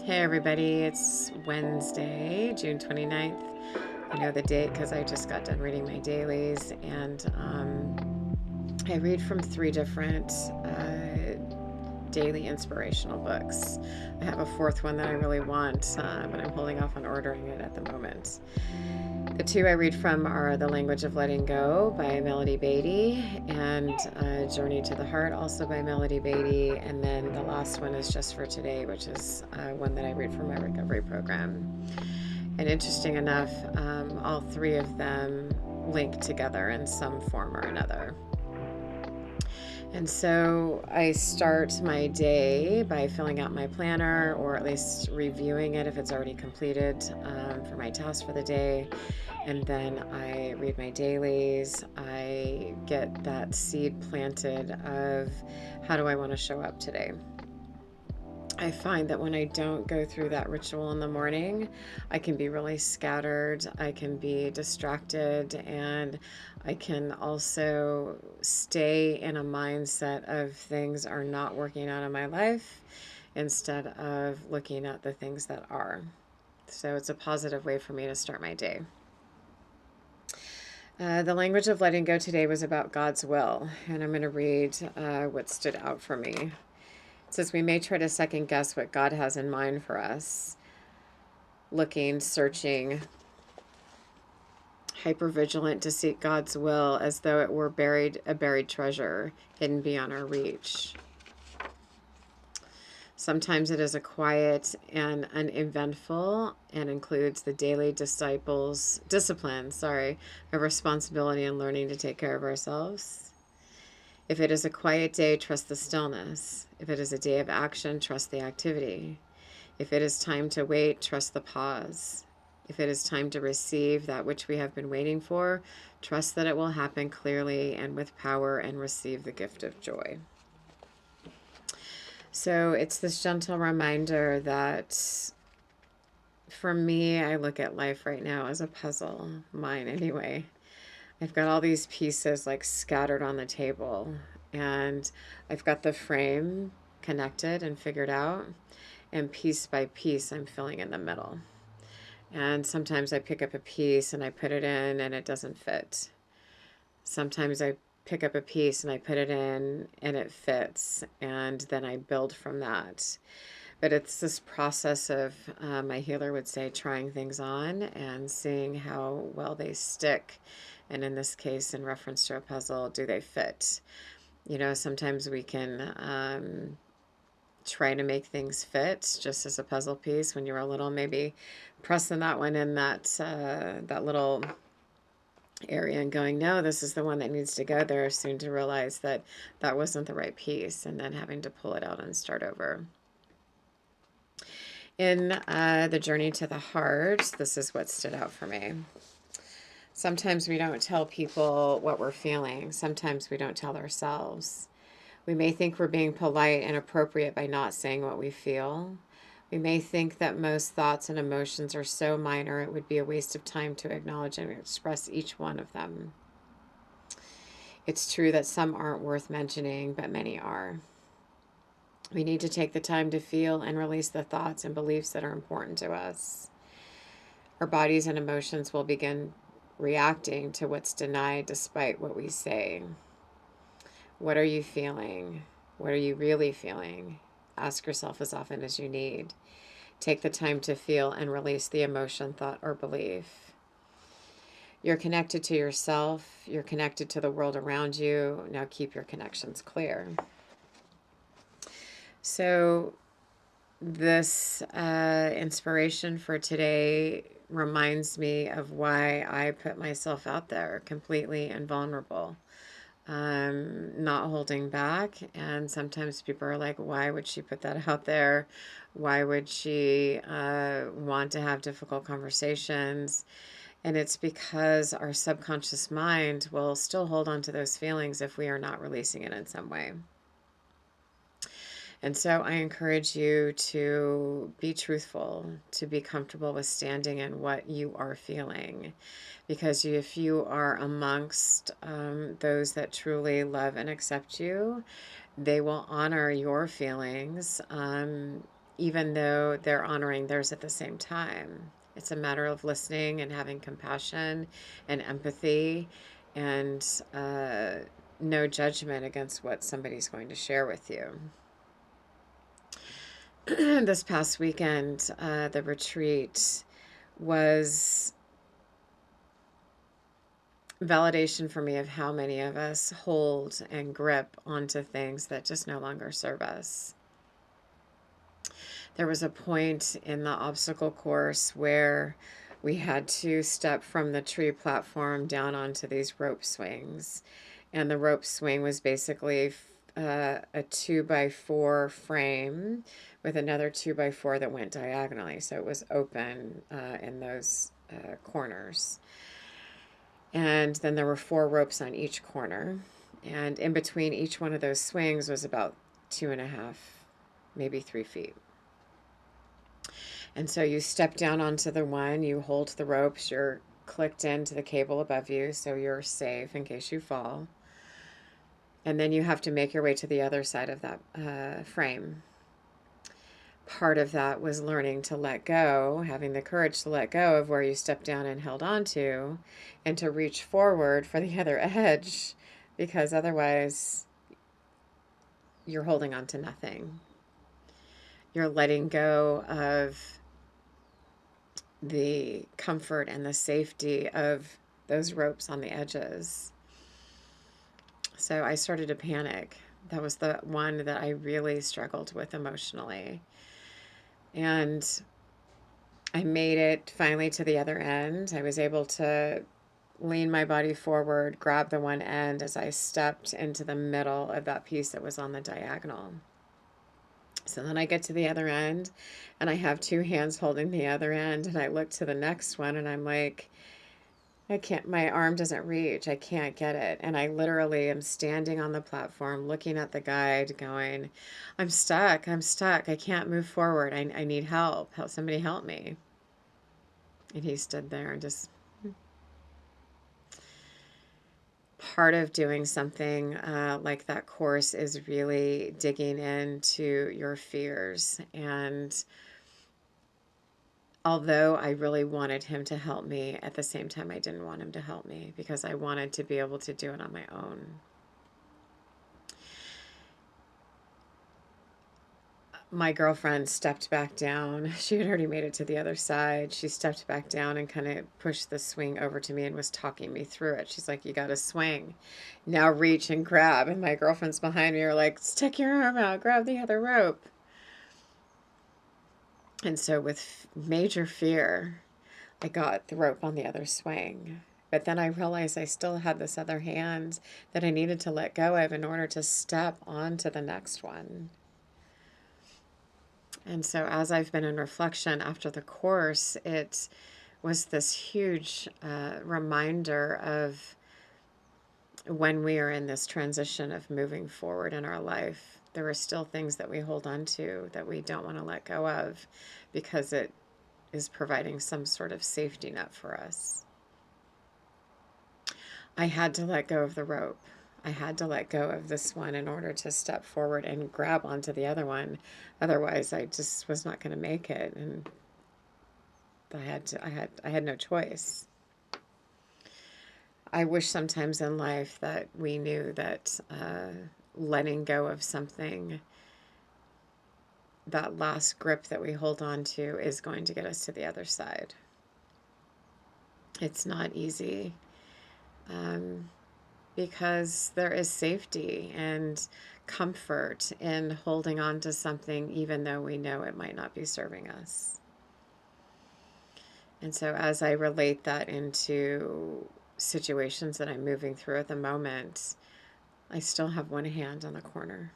Hey everybody, it's Wednesday, June 29th. I know the date because I just got done reading my dailies, and I read from three different daily inspirational books. I have a fourth one that I really want, but I'm holding off on ordering it at the moment. The two I read from are The Language of Letting Go by Melody Beattie and Journey to the Heart, also by Melody Beattie. And then the last one is Just for Today, which is one that I read from my recovery program. And interesting enough, all three of them link together in some form or another. And so I start my day by filling out my planner, or at least reviewing it if it's already completed, for my tasks for the day. And then I read my dailies. I get that seed planted of how do I want to show up today. I find that when I don't go through that ritual in the morning, I can be really scattered, I can be distracted, and I can also stay in a mindset of things are not working out in my life instead of looking at the things that are. So it's a positive way for me to start my day. The language of letting go today was about God's will, and I'm going to read what stood out for me. It says, we may try to second guess what God has in mind for us, looking, searching, hypervigilant to seek God's will as though it were a buried treasure hidden beyond our reach. Sometimes it is a quiet and uneventful and includes the daily discipline, of responsibility and learning to take care of ourselves. If it is a quiet day, trust the stillness. If it is a day of action, trust the activity. If it is time to wait, trust the pause. If it is time to receive that which we have been waiting for, trust that it will happen clearly and with power, and receive the gift of joy. So it's this gentle reminder that for me, I look at life right now as a puzzle, mine anyway. I've got all these pieces like scattered on the table, and I've got the frame connected and figured out, and piece by piece, I'm filling in the middle. And sometimes I pick up a piece and I put it in and it doesn't fit. Sometimes I pick up a piece and I put it in and it fits, and then I build from that. But it's this process of, my healer would say, trying things on and seeing how well they stick. And in this case, in reference to a puzzle, do they fit? You know, sometimes we can try to make things fit just as a puzzle piece. When you were little, maybe pressing that one in that little area and going, no, this is the one that needs to go there, soon to realize that that wasn't the right piece, and then having to pull it out and start over. In the journey to the heart, this is what stood out for me. Sometimes we don't tell people what we're feeling. Sometimes we don't tell ourselves. We may think we're being polite and appropriate by not saying what we feel. We may think that most thoughts and emotions are so minor it would be a waste of time to acknowledge and express each one of them. It's true that some aren't worth mentioning, but many are. We need to take the time to feel and release the thoughts and beliefs that are important to us. Our bodies and emotions will begin reacting to what's denied despite what we say. What are you feeling? What are you really feeling? Ask yourself as often as you need. Take the time to feel and release the emotion, thought, or belief. You're connected to yourself. You're connected to the world around you. Now keep your connections clear. So this inspiration for today reminds me of why I put myself out there completely and vulnerable. Not holding back. And sometimes people are like, why would she put that out there? Why would she want to have difficult conversations? And it's because our subconscious mind will still hold on to those feelings if we are not releasing it in some way. And so I encourage you to be truthful, to be comfortable with standing in what you are feeling. Because if you are amongst those that truly love and accept you, they will honor your feelings even though they're honoring theirs at the same time. It's a matter of listening and having compassion and empathy and no judgment against what somebody's going to share with you. This past weekend, the retreat was validation for me of how many of us hold and grip onto things that just no longer serve us. There was a point in the obstacle course where we had to step from the tree platform down onto these rope swings. And the rope swing was basically a 2x4 frame with another 2x4 that went diagonally. So it was open in those corners. And then there were 4 ropes on each corner. And in between each one of those swings was about 2.5, maybe 3 feet. And so you step down onto the one, you hold the ropes, you're clicked into the cable above you, so you're safe in case you fall. And then you have to make your way to the other side of that frame. Part of that was learning to let go, having the courage to let go of where you stepped down and held onto, and to reach forward for the other edge, because otherwise you're holding on to nothing. You're letting go of the comfort and the safety of those ropes on the edges. So I started to panic. That was the one that I really struggled with emotionally. And I made it finally to the other end. I was able to lean my body forward, grab the one end as I stepped into the middle of that piece that was on the diagonal. So then I get to the other end and I have 2 hands holding the other end, and I look to the next one and I'm like, I can't, my arm doesn't reach. I can't get it. And I literally am standing on the platform looking at the guide going, I'm stuck. I'm stuck. I can't move forward. I need help. Somebody help me. And he stood there and just, part of doing something like that course is really digging into your fears. And although I really wanted him to help me, at the same time, I didn't want him to help me because I wanted to be able to do it on my own. My girlfriend stepped back down. She had already made it to the other side. She stepped back down and kind of pushed the swing over to me and was talking me through it. She's like, you got to swing. Now reach and grab. And my girlfriends behind me are like, stick your arm out, grab the other rope. And so with major fear, I got the rope on the other swing. But then I realized I still had this other hand that I needed to let go of in order to step onto the next one. And so as I've been in reflection after the course, it was this huge reminder of when we are in this transition of moving forward in our life, there are still things that we hold on to that we don't want to let go of because it is providing some sort of safety net for us. I had to let go of the rope. I had to let go of this one in order to step forward and grab onto the other one. Otherwise, I just was not going to make it, and I had no choice. I wish sometimes in life that we knew that letting go of something, that last grip that we hold on to, is going to get us to the other side. It's not easy. Because there is safety and comfort in holding on to something even though we know it might not be serving us. And so as I relate that into situations that I'm moving through at the moment, I still have one hand on the corner.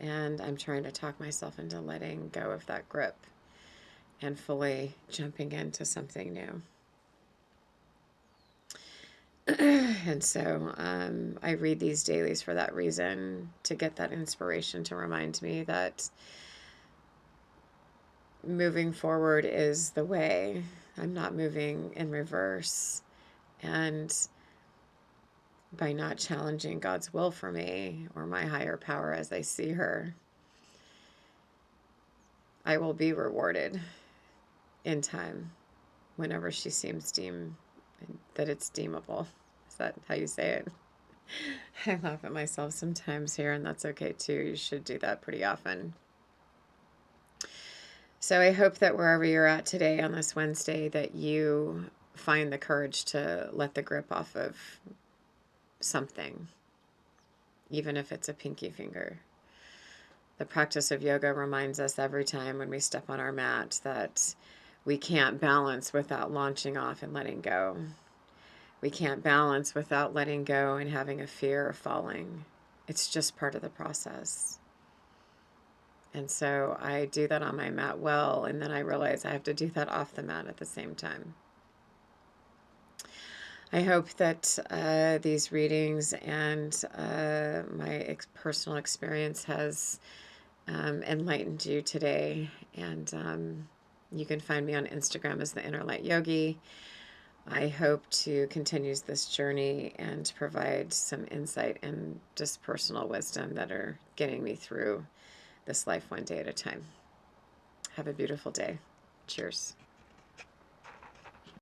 And I'm trying to talk myself into letting go of that grip and fully jumping into something new. And so I read these dailies for that reason, to get that inspiration, to remind me that moving forward is the way. I'm not moving in reverse. And by not challenging God's will for me or my higher power as I see her, I will be rewarded in time whenever she seems that it's deemable. Is that how you say it? I laugh at myself sometimes here, and that's okay too. You should do that pretty often. So I hope that wherever you're at today on this Wednesday, that you find the courage to let the grip off of something, even if it's a pinky finger. The practice of yoga reminds us every time when we step on our mat that we can't balance without launching off and letting go. We can't balance without letting go and having a fear of falling. It's just part of the process. And so I do that on my mat well, and then I realize I have to do that off the mat at the same time. I hope that these readings and my personal experience has enlightened you today. And you can find me on Instagram as the Inner Light Yogi. I hope to continue this journey and provide some insight and just personal wisdom that are getting me through this life one day at a time. Have a beautiful day. Cheers.